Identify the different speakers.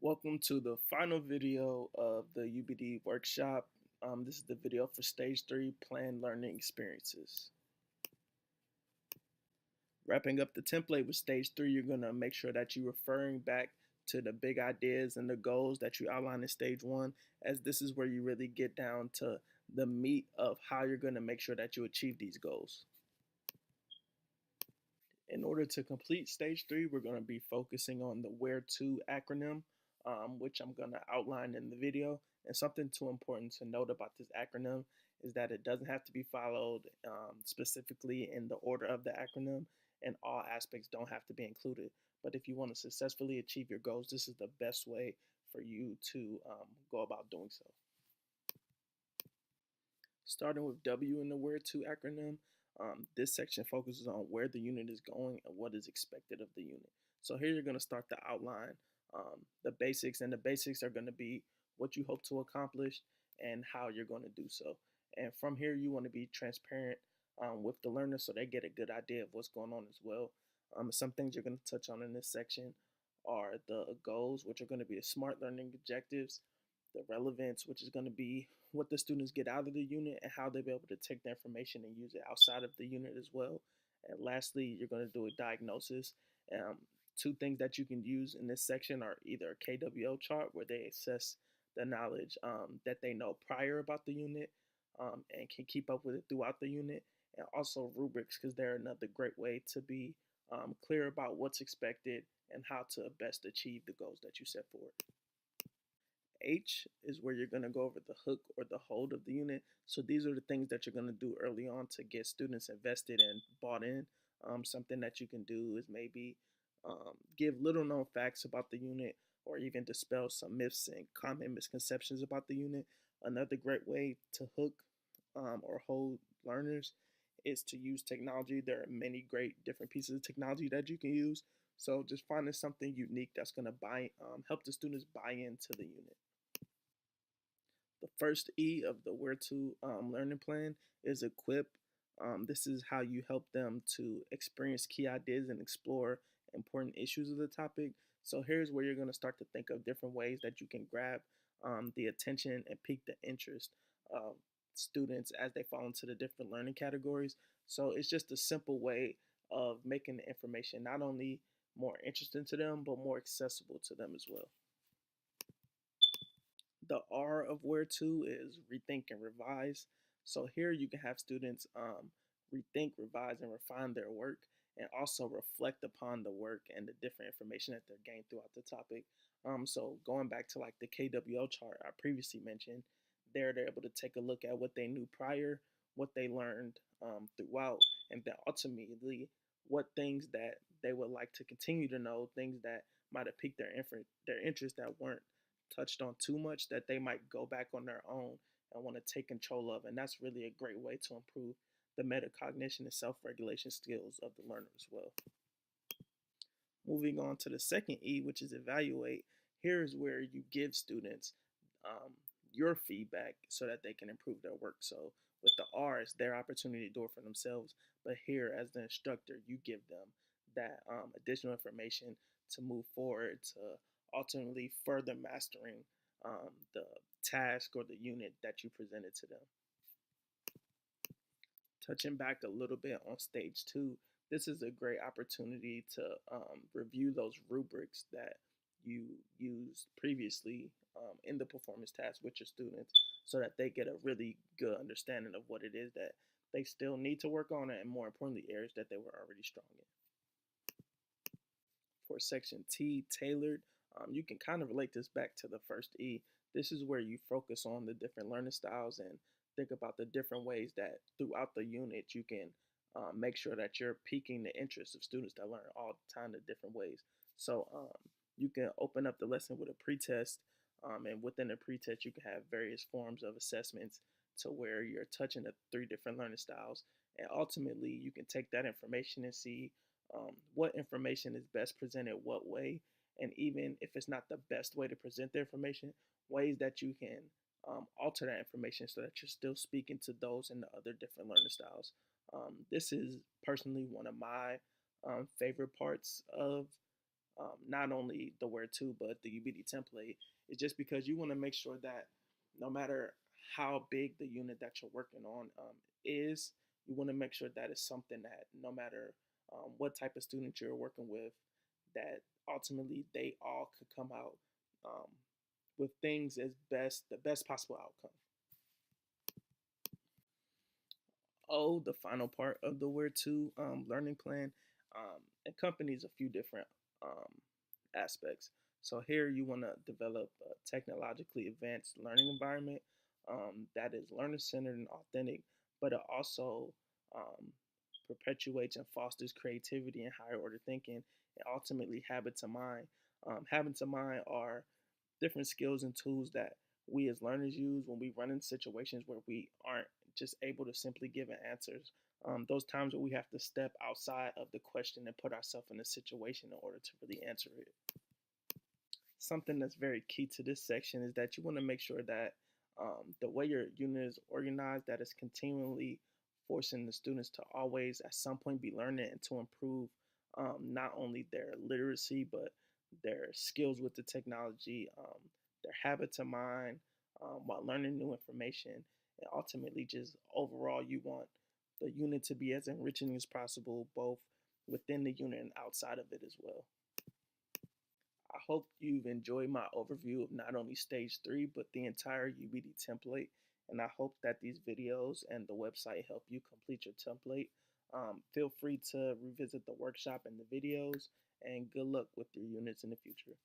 Speaker 1: Welcome to the final video of the UBD workshop. This is the video for Stage 3 Planned Learning Experiences. Wrapping up the template with Stage 3, you're going to make sure that you're referring back to the big ideas and the goals that you outlined in Stage 1, as this is where you really get down to the meat of how you're going to make sure that you achieve these goals. In order to complete Stage 3, we're going to be focusing on the Where To acronym, which I'm going to outline in the video. And something too important to note about this acronym is that it doesn't have to be followed specifically in the order of the acronym, and all aspects don't have to be included. But if you want to successfully achieve your goals, this is the best way for you to go about doing so. Starting with W in the Where To acronym, this section focuses on where the unit is going and what is expected of the unit. So here you're going to start to outline the basics, and the basics are going to be what you hope to accomplish and how you're going to do so. And from here, you want to be transparent with the learner so they get a good idea of what's going on as well. Some things you're going to touch on in this section are the goals, which are going to be the SMART learning objectives, the relevance, which is going to be what the students get out of the unit and how they'll be able to take the information and use it outside of the unit as well. And lastly, you're going to do a diagnosis. Two things that you can use in this section are either a KWO chart, where they assess the knowledge that they know prior about the unit and can keep up with it throughout the unit, and also rubrics, because they're another great way to be clear about what's expected and how to best achieve the goals that you set forward. H is where you're going to go over the hook or the hold of the unit. So these are the things that you're going to do early on to get students invested and bought in. Something that you can do is maybe give little known facts about the unit, or even dispel some myths and common misconceptions about the unit. Another great way to hook or hold learners is to use technology. There are many great different pieces of technology that you can use. So just finding something unique that's going to help the students buy into the unit. The first E of the Where To learning plan is equip. This is how you help them to experience key ideas and explore important issues of the topic. So here's where you're going to start to think of different ways that you can grab the attention and pique the interest of students as they fall into the different learning categories. So it's just a simple way of making the information not only more interesting to them, but more accessible to them as well. The R of Where To is rethink and revise. So here you can have students rethink, revise, and refine their work, and also reflect upon the work and the different information that they're gained throughout the topic. So going back to like the KWO chart I previously mentioned, they're able to take a look at what they knew prior, what they learned throughout, and then ultimately what things that they would like to continue to know, things that might have piqued their interest that weren't touched on too much, that they might go back on their own and want to take control of. And that's really a great way to improve the metacognition and self-regulation skills of the learner as well. Moving on to the second E, which is evaluate. Here's where you give students your feedback so that they can improve their work. So with the R, it's their opportunity to do it for themselves. But here, as the instructor, you give them that additional information to move forward, to ultimately further mastering the task or the unit that you presented to them. Touching back a little bit on stage 2, this is a great opportunity to review those rubrics that you used previously in the performance task with your students, so that they get a really good understanding of what it is that they still need to work on, and more importantly, areas that they were already strong in. For section T, tailored, you can kind of relate this back to the first E. This is where you focus on the different learning styles and think about the different ways that throughout the unit you can make sure that you're piquing the interest of students that learn all the time in different ways. So you can open up the lesson with a pretest, and within the pretest you can have various forms of assessments to where you're touching the 3 different learning styles, and ultimately you can take that information and see what information is best presented what way, and even if it's not the best way to present the information, ways that you can alter that information so that you're still speaking to those in the other different learning styles. This is personally one of my favorite parts of not only the where to, but the UBD template, is just because you want to make sure that no matter how big the unit that you're working on is, you want to make sure that it's something that no matter what type of student you're working with, that ultimately they all could come out um, with things as the best possible outcome. Oh, the final part of the where to learning plan accompanies a few different um, aspects. So here you want to develop a technologically advanced learning environment that is learner centered and authentic, but it also um, perpetuates and fosters creativity and higher order thinking and ultimately habits of mind. Habits of mind are different skills and tools that we as learners use when we run in situations where we aren't just able to simply give an answers. Those times where we have to step outside of the question and put ourselves in a situation in order to really answer it. Something that's very key to this section is that you want to make sure that the way your unit is organized, that is continually forcing the students to always at some point be learning and to improve not only their literacy but their skills with the technology, their habits of mind while learning new information, and ultimately just overall you want the unit to be as enriching as possible both within the unit and outside of it as well. I hope you've enjoyed my overview of not only stage 3, but the entire UBD template. And I hope that these videos and the website help you complete your template. Feel free to revisit the workshop and the videos, and good luck with your units in the future.